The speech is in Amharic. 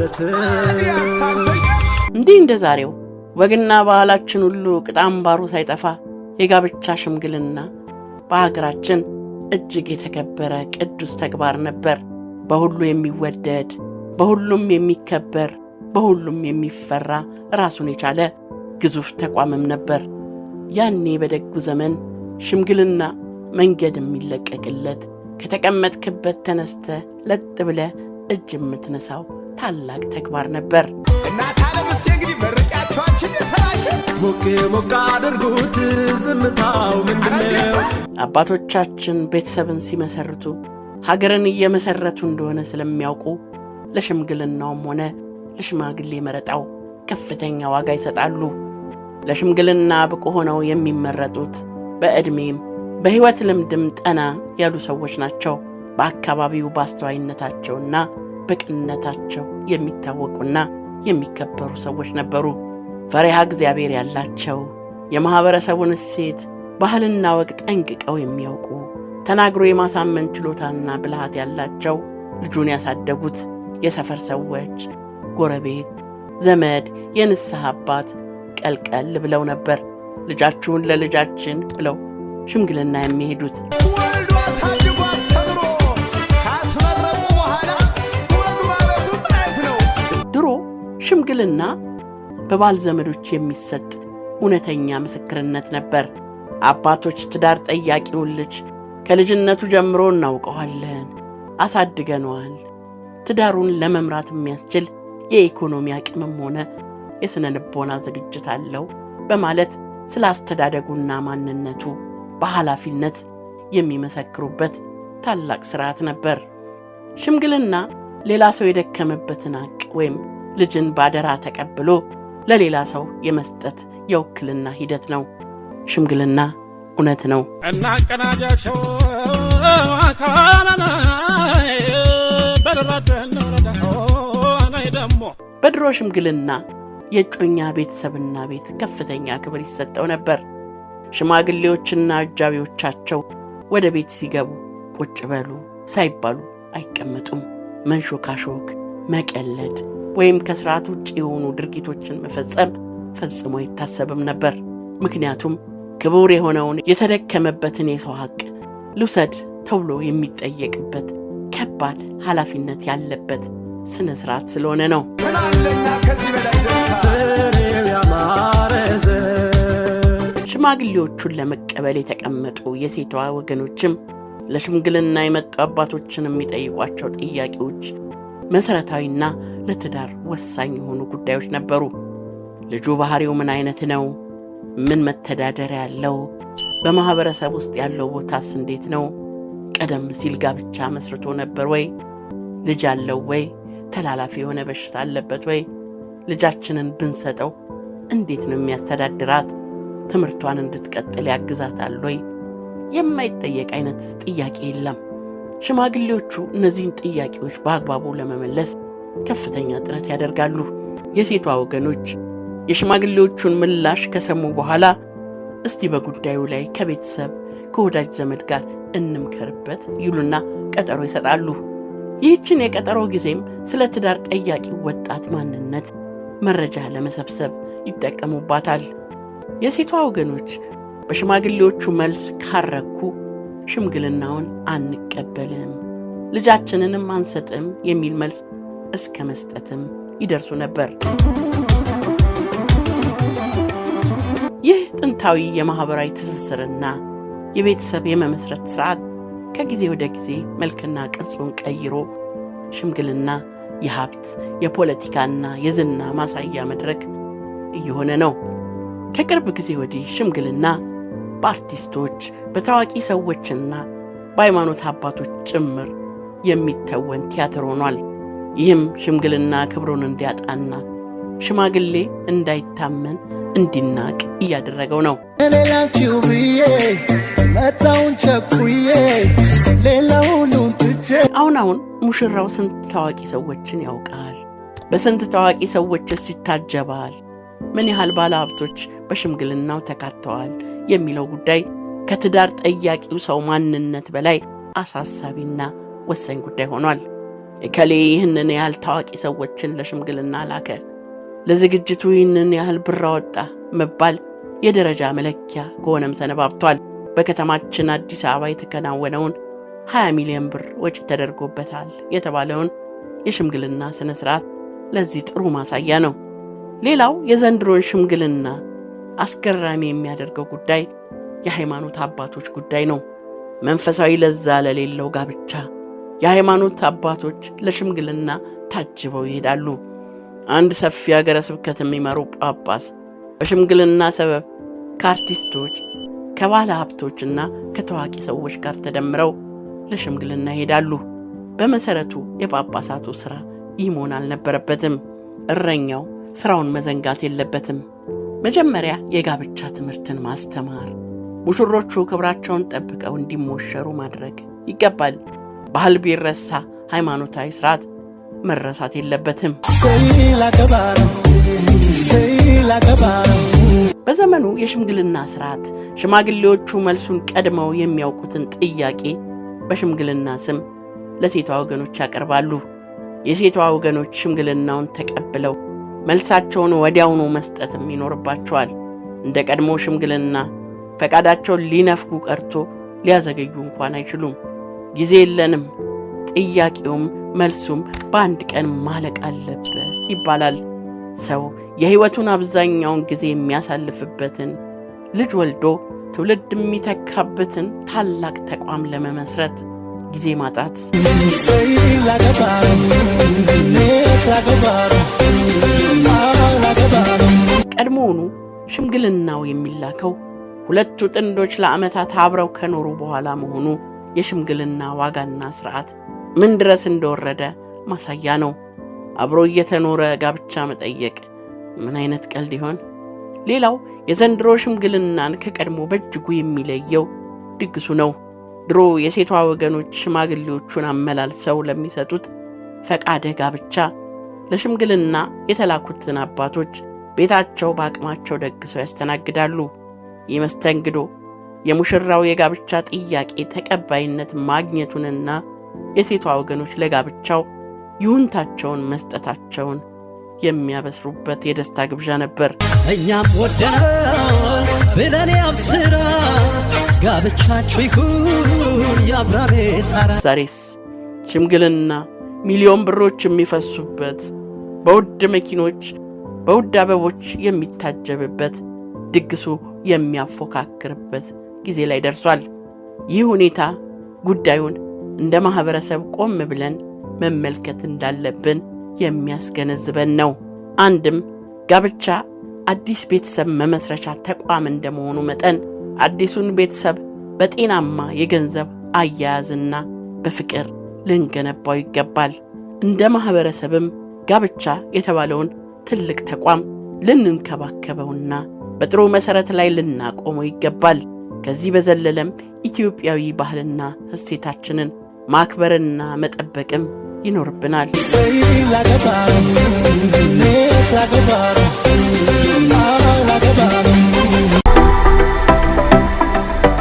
አለበት እንዲህ እንደዛሬው ወግና ባህላችን ሁሉ ቅጣም ባሩ ሳይጠፋ የጋብቻ ሽምግልና በአገራችን እጅግ የተከበረ ቅዱስ ተግባር ነበር። በሁሉ የሚወደድ በሁሉም የሚከበር በሁሉም የሚፈራ ራሱን የቻለ ግዙፍ ተቋምም ነበር። ያኔ በደጉ ዘመን ሽምግልና መንገድ የሚለቀቅለት ከተቀመጥክበት ተነስተ ለጥ ብለ እጅ የምትነሳው ታላቅ ተግባር ነበር። እናት አለምስ እንግዲህ በርቃቷችን የተራየ ሞቅ አድርጉት ዝምታው ምንድነው? አባቶቻችን ቤተሰብን ሲመሰርቱ ሀገርን እየመሰረቱ እንደሆነ ስለሚያውቁ ለሽምግልናውም ሆነ ለሽማግሌ መረጣው ከፍተኛ ዋጋ ይሰጣሉ። ለሽምግልና ብቁ ሆነው የሚመረጡት በእድሜም በህይወት ልምድም ጠና ያሉ ሰዎች ናቸው። በአካባቢው ባስተዋይነታቸውና በቅንነታቸው የሚታወቁና የሚከበሩ ሰዎች ነበሩ። ፈሪሃ እግዚአብሔር ያላቸው፣ የማህበረሰቡን እሴት ባህልና ወግ ጠንቅቀው የሚያውቁ፣ ተናግሮ የማሳመን ችሎታና ብልሃት ያላቸው፣ ልጁን ያሳደጉት የሰፈር ሰዎች፣ ጎረቤት፣ ዘመድ፣ የንስሐ አባት ቀልቀል ብለው ነበር ልጃችሁን ለልጃችን ብለው ሽምግልና የሚሄዱት። ወልዶ አሳድጎ አስተምሮ ካስመረቁ በኋላ ወልዱ ማለዱ ማለት ነው። ድሮ ሽምግልና በባል ዘመዶች የሚሰጥ እውነተኛ ምስክርነት ነበር። አባቶች ትዳር ጠያቂውን ልጅ ከልጅነቱ ጀምሮ እናውቀዋለን፣ አሳድገነዋል፣ ትዳሩን ለመምራት የሚያስችል የኢኮኖሚ አቅምም ሆነ የስነ ልቦና ዝግጅት አለው በማለት ስለ አስተዳደጉና ማንነቱ በኃላፊነት የሚመሰክሩበት ታላቅ ሥርዓት ነበር። ሽምግልና ሌላ ሰው የደከመበትን ሐቅ ወይም ልጅን ባደራ ተቀብሎ ለሌላ ሰው የመስጠት የውክልና ሂደት ነው። ሽምግልና እውነት ነው እና ቀናጃቸው አካላና በደራደን ወራዳይ ደሞ በድሮ ሽምግልና የጮኛ ቤተሰብና ቤት ከፍተኛ ክብር ይሰጠው ነበር። ሽማግሌዎችና አጃቢዎቻቸው ወደ ቤት ሲገቡ ቁጭ በሉ ሳይባሉ አይቀመጡም። መንሾካሾክ፣ መቀለድ ወይም ከስርዓት ውጭ የሆኑ ድርጊቶችን መፈጸም ፈጽሞ አይታሰብም ነበር። ምክንያቱም ክቡር የሆነውን የተደከመበትን የሰው ሐቅ ልውሰድ ተብሎ የሚጠየቅበት ከባድ ኃላፊነት ያለበት ስነ ስርዓት ስለሆነ ነው። ምናለና ከዚህ በላይ ደስታ ፍሬው ያማረዘ ሽማግሌዎቹን ለመቀበል የተቀመጡ የሴቷ ወገኖችም ለሽምግልና የመጡ አባቶችን የሚጠይቋቸው ጥያቄዎች መሰረታዊና ለትዳር ወሳኝ የሆኑ ጉዳዮች ነበሩ። ልጁ ባህሪው ምን አይነት ነው? ምን መተዳደሪያ ያለው? በማህበረሰብ ውስጥ ያለው ቦታስ እንዴት ነው? ቀደም ሲል ጋብቻ መስርቶ ነበር ወይ? ልጅ አለው ወይ? ተላላፊ የሆነ በሽታ አለበት ወይ? ልጃችንን ብንሰጠው እንዴት ነው የሚያስተዳድራት? ትምህርቷን እንድትቀጥል ያግዛታል ወይ? የማይጠየቅ አይነት ጥያቄ የለም። ሽማግሌዎቹ እነዚህን ጥያቄዎች በአግባቡ ለመመለስ ከፍተኛ ጥረት ያደርጋሉ። የሴቷ ወገኖች የሽማግሌዎቹን ምላሽ ከሰሙ በኋላ እስቲ በጉዳዩ ላይ ከቤተሰብ ከወዳጅ ዘመድ ጋር እንምከርበት ይሉና ቀጠሮ ይሰጣሉ። ይህችን የቀጠሮ ጊዜም ስለ ትዳር ጠያቂው ወጣት ማንነት መረጃ ለመሰብሰብ ይጠቀሙባታል። የሴቷ ወገኖች በሽማግሌዎቹ መልስ ካረኩ ሽምግልናውን አንቀበልም፣ ልጃችንንም አንሰጥም የሚል መልስ እስከ መስጠትም ይደርሱ ነበር። ይህ ጥንታዊ የማህበራዊ ትስስርና የቤተሰብ የመመስረት ሥርዓት ከጊዜ ወደ ጊዜ መልክና ቅርጹን ቀይሮ ሽምግልና የሀብት የፖለቲካና የዝና ማሳያ መድረክ እየሆነ ነው። ከቅርብ ጊዜ ወዲህ ሽምግልና በአርቲስቶች በታዋቂ ሰዎችና በሃይማኖት አባቶች ጭምር የሚተወን ቲያትር ሆኗል። ይህም ሽምግልና ክብሩን እንዲያጣና ሽማግሌ እንዳይታመን እንዲናቅ እያደረገው ነው። ሌላችሁ ብዬ መጣውን ቸኩዬ ሌላውን ትቼ አሁን ሙሽራው ስንት ታዋቂ ሰዎችን ያውቃል? በስንት ታዋቂ ሰዎችስ ይታጀባል? ምን ያህል ባለ ሀብቶች በሽምግልናው ተካተዋል የሚለው ጉዳይ ከትዳር ጠያቂው ሰው ማንነት በላይ አሳሳቢና ወሳኝ ጉዳይ ሆኗል። እከሌ ይህንን ያህል ታዋቂ ሰዎችን ለሽምግልና ላከ፣ ለዝግጅቱ ይህንን ያህል ብር አወጣ መባል የደረጃ መለኪያ ከሆነም ሰነባብቷል። በከተማችን አዲስ አበባ የተከናወነውን 20 ሚሊዮን ብር ወጪ ተደርጎበታል የተባለውን የሽምግልና ስነ ስርዓት ለዚህ ጥሩ ማሳያ ነው። ሌላው የዘንድሮን ሽምግልና አስገራሚ የሚያደርገው ጉዳይ የሃይማኖት አባቶች ጉዳይ ነው። መንፈሳዊ ለዛ ለሌለው ጋብቻ የሃይማኖት አባቶች ለሽምግልና ታጅበው ይሄዳሉ። አንድ ሰፊ ሀገረ ስብከት የሚመሩ ጳጳስ በሽምግልና ሰበብ ከአርቲስቶች ከባለ ሀብቶችና ከታዋቂ ሰዎች ጋር ተደምረው ለሽምግልና ይሄዳሉ። በመሰረቱ የጳጳሳቱ ሥራ ይህ መሆን አልነበረበትም። እረኛው ሥራውን መዘንጋት የለበትም። መጀመሪያ የጋብቻ ትምህርትን ማስተማር፣ ሙሽሮቹ ክብራቸውን ጠብቀው እንዲሞሸሩ ማድረግ ይገባል። ባህል ቢረሳ ሃይማኖታዊ ሥርዓት መረሳት የለበትም። በዘመኑ የሽምግልና ሥርዓት ሽማግሌዎቹ መልሱን ቀድመው የሚያውቁትን ጥያቄ በሽምግልና ስም ለሴቷ ወገኖች ያቀርባሉ። የሴቷ ወገኖች ሽምግልናውን ተቀብለው መልሳቸውን ወዲያውኑ መስጠትም ይኖርባቸዋል። እንደ ቀድሞ ሽምግልና ፈቃዳቸውን ሊነፍጉ ቀርቶ ሊያዘገዩ እንኳን አይችሉም። ጊዜ የለንም፣ ጥያቄውም መልሱም በአንድ ቀን ማለቅ አለበት ይባላል። ሰው የሕይወቱን አብዛኛውን ጊዜ የሚያሳልፍበትን ልጅ ወልዶ ትውልድ የሚተካበትን ታላቅ ተቋም ለመመስረት ጊዜ ማጣት ቀድሞውኑ ሽምግልናው የሚላከው ሁለቱ ጥንዶች ለዓመታት አብረው ከኖሩ በኋላ መሆኑ የሽምግልና ዋጋና ሥርዓት ምን ድረስ እንደወረደ ማሳያ ነው። አብሮ እየተኖረ ጋብቻ መጠየቅ ምን አይነት ቀልድ ይሆን? ሌላው የዘንድሮ ሽምግልናን ከቀድሞ በእጅጉ የሚለየው ድግሱ ነው። ድሮ የሴቷ ወገኖች ሽማግሌዎቹን አመላልሰው ለሚሰጡት ፈቃደ ጋብቻ ለሽምግልና የተላኩትን አባቶች ቤታቸው በአቅማቸው ደግሰው ያስተናግዳሉ። ይህ መስተንግዶ የሙሽራው የጋብቻ ጥያቄ ተቀባይነት ማግኘቱንና የሴቷ ወገኖች ለጋብቻው ይሁንታቸውን መስጠታቸውን የሚያበስሩበት የደስታ ግብዣ ነበር። እኛም ወደናል ብለን ያብስራ ጋብቻችሁ ይሁን ያብራቤ ሳራ። ዛሬስ ሽምግልና ሚሊዮን ብሮች የሚፈሱበት፣ በውድ መኪኖች በውድ አበቦች የሚታጀብበት፣ ድግሱ የሚያፎካክርበት ጊዜ ላይ ደርሷል። ይህ ሁኔታ ጉዳዩን እንደ ማህበረሰብ ቆም ብለን መመልከት እንዳለብን የሚያስገነዝበን ነው። አንድም ጋብቻ አዲስ ቤተሰብ መመስረቻ ተቋም እንደመሆኑ መጠን አዲሱን ቤተሰብ በጤናማ የገንዘብ አያያዝና በፍቅር ልንገነባው ይገባል። እንደ ማህበረሰብም ጋብቻ የተባለውን ትልቅ ተቋም ልንንከባከበውና በጥሩ መሰረት ላይ ልናቆመው ይገባል። ከዚህ በዘለለም ኢትዮጵያዊ ባህልና እሴታችንን ማክበርና መጠበቅም ይኖርብናል። ላገባ